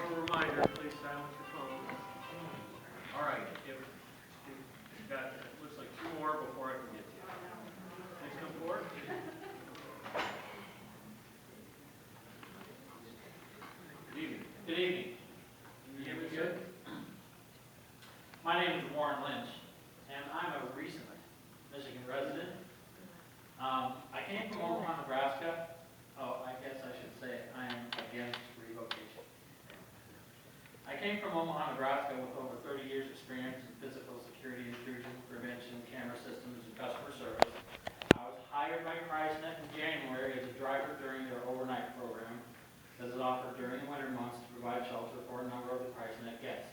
a reminder, please silence your phones. All right, we've got, it looks like two more before I can get to you. Please come forward. Good evening. Good evening. Can you hear me good? My name is Warren Lynch, and I'm a recent Michigan resident. I came from Omaha, Nebraska. Oh, I guess I should say I am against relocation. I came from Omaha, Nebraska with over 30 years' experience in physical security intrusion prevention, camera systems, and customer service. I was hired by ChristNet in January as a driver during their overnight program that is offered during the winter months to provide shelter for a number of the ChristNet guests.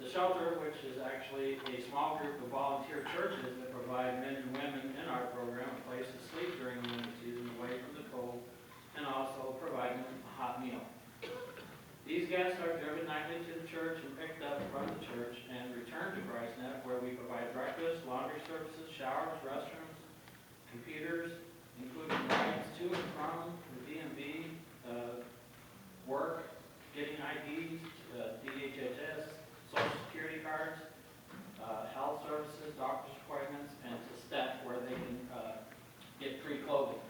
The shelter, which is actually a small group of volunteer churches that provide men and women in our program a place to sleep during the winter season away from the cold, and also provide them a hot meal. These guests are driven nightly to the church and picked up from the church and returned to ChristNet, where we provide breakfast, laundry services, showers, restrooms, computers, including rides to and from the DMV, work, getting IDs, DHHS, Social Security cards, health services, doctor's appointments, and to STEP where they can get free clothing.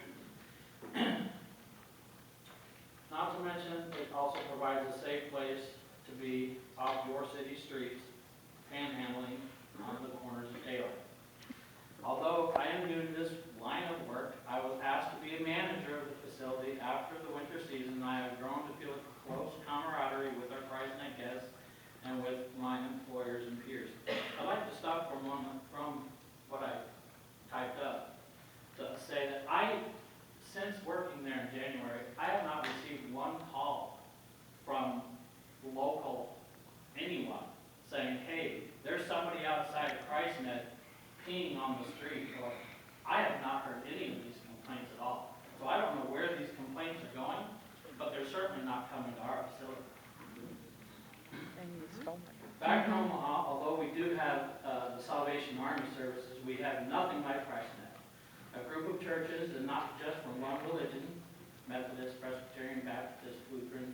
Not to mention, it also provides a safe place to be off your city streets, panhandling on the corners of Taylor. Although I am new to this line of work, I was asked to be a manager of the facility after the winter season. I have grown to feel a close camaraderie with our ChristNet guests and with my employers and peers. I'd like to stop for a moment from what I typed up to say that since working there in January, I have not received one call from local anyone saying, hey, there's somebody outside of ChristNet peeing on the street. Or I have not heard any of these complaints at all. So I don't know where these complaints are going, but they're certainly not coming to our facility. Back in Omaha, although we do have the Salvation Army services, we have nothing like ChristNet. A group of churches, and not just from one religion, Methodist, Presbyterian, Baptist, Lutheran,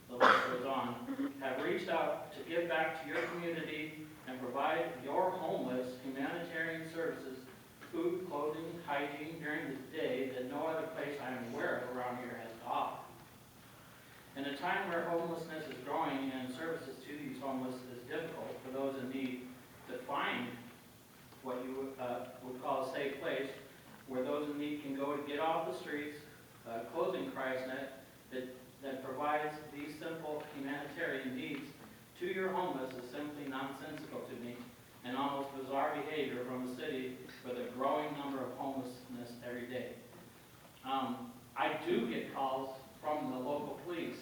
the list goes on, have reached out to give back to your community and provide your homeless humanitarian services, food, clothing, hygiene during the day that no other place I am aware of around here has to offer. In a time where homelessness is growing and services to these homeless is difficult for those in need to find what you would call a safe place, where those in need can go to get off the streets, closing ChristNet that provides these simple humanitarian needs to your homeless is simply nonsensical to me and almost bizarre behavior from a city with a growing number of homelessness every day. I do get calls from the local police.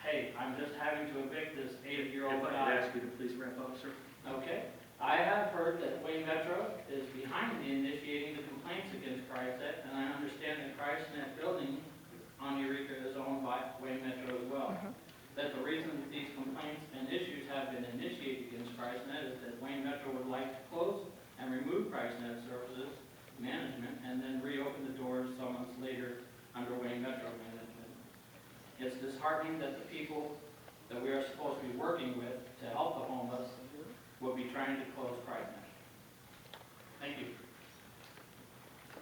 Hey, I'm just having to evict this 80-year-old guy. If I could ask you to please wrap up, sir. Okay. I have heard that Wayne Metro is behind me initiating the complaints against ChristNet, and I understand that ChristNet building on Eureka is owned by Wayne Metro as well. That the reason that these complaints and issues have been initiated against ChristNet is that Wayne Metro would like to close and remove ChristNet services management and then reopen the doors some months later under Wayne Metro management. It's disheartening that the people that we are supposed to be working with to help the homeless will be trying to close ChristNet. Thank you.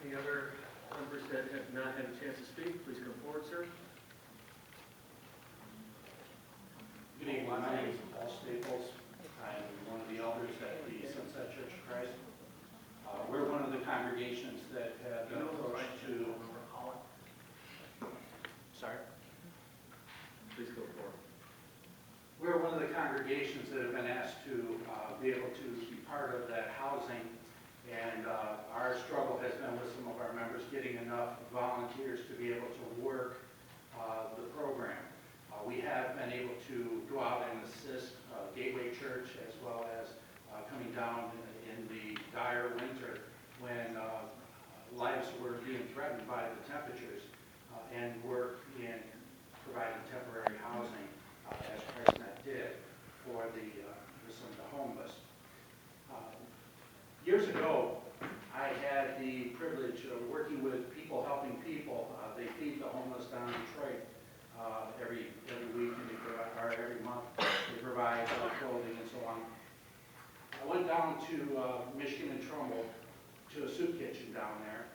Any other members that have not had a chance to speak, please come forward, sir. Good evening, my name is Paul Staples. I'm one of the elders at the Sunset Church of Christ. We're one of the congregations that have been approached to... Sorry? Please go forward. We're one of the congregations that have been asked to be able to be part of that housing, and our struggle has been with some of our members getting enough volunteers to be able to work the program. We have been able to go out and assist Gateway Church as well as coming down in the dire winter when lives were being threatened by the temperatures and work in providing temporary housing as ChristNet did for some of the homeless. Years ago, I had the privilege of working with People Helping People. They feed the homeless down in Detroit every week, and they provide I went down to Michigan and Trumbull to a soup kitchen down there,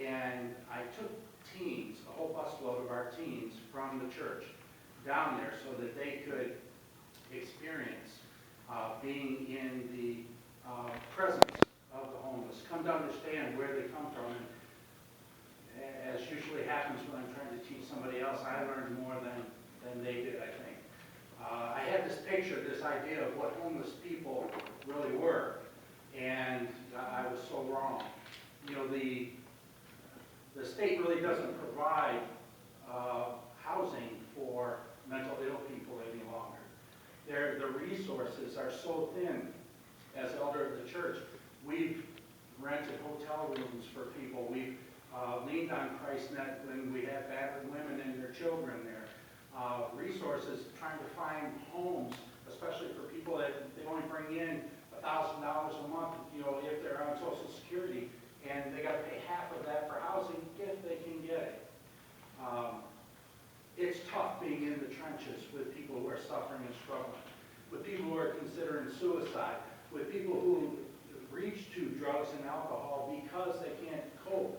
and I took teens, a whole busload of our teens from the church down there so that they could experience being in the presence of the homeless, come to understand where they come from. And as usually happens when I'm trying to teach somebody else, I learned more than they did, I think. I had this picture, this idea of what homeless people really were, and I was so wrong. You know, the state really doesn't provide housing for mental ill people any longer. The resources are so thin. As elder of the church, we've rented hotel rooms for people. We've leaned on ChristNet when we had battered women and their children there. Resources, trying to find homes, especially for people that they only bring in $1,000 a month, you know, if they're on Social Security, and they got to pay half of that for housing if they can get it. It's tough being in the trenches with people who are suffering and struggling, with people who are considering suicide, with people who reach to drugs and alcohol because they can't cope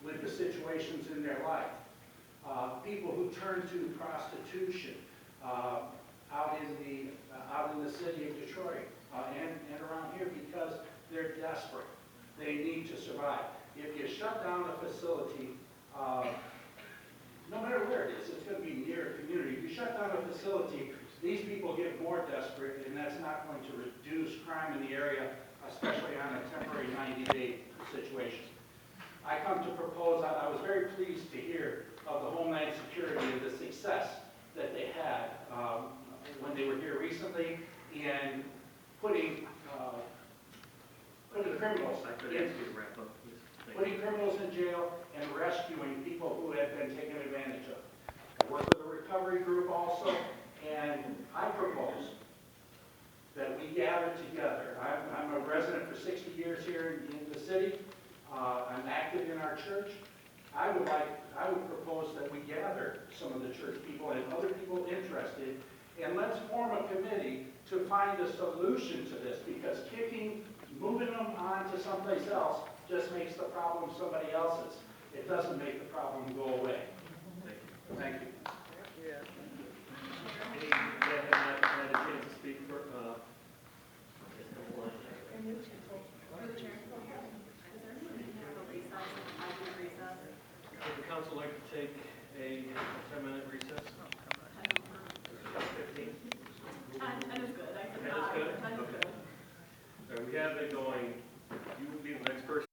with the situations in their life. People who turn to prostitution out in the city of Detroit and around here because they're desperate. They need to survive. If you shut down a facility, no matter where it is, it's going to be near a community. If you shut down a facility, these people get more desperate, and that's not going to reduce crime in the area, especially on a temporary 90-day situation. I come to propose, I was very pleased to hear of the Homeland Security and the success that they had when they were here recently in putting criminals in jail and rescuing people who had been taken advantage of. I work with a recovery group also, and I propose that we gather together. I'm a resident for 60 years here in the city. I'm active in our church. I would propose that we gather some of the church people and other people interested, and let's form a committee to find a solution to this, because moving them on to someplace else just makes the problem somebody else's. It doesn't make the problem go away. Thank you. Any that have not had a chance to speak for, would the council like to take a 10-minute recess? 15? 10 is good. I 10 is good? Okay. So we have it going, you will be the next person.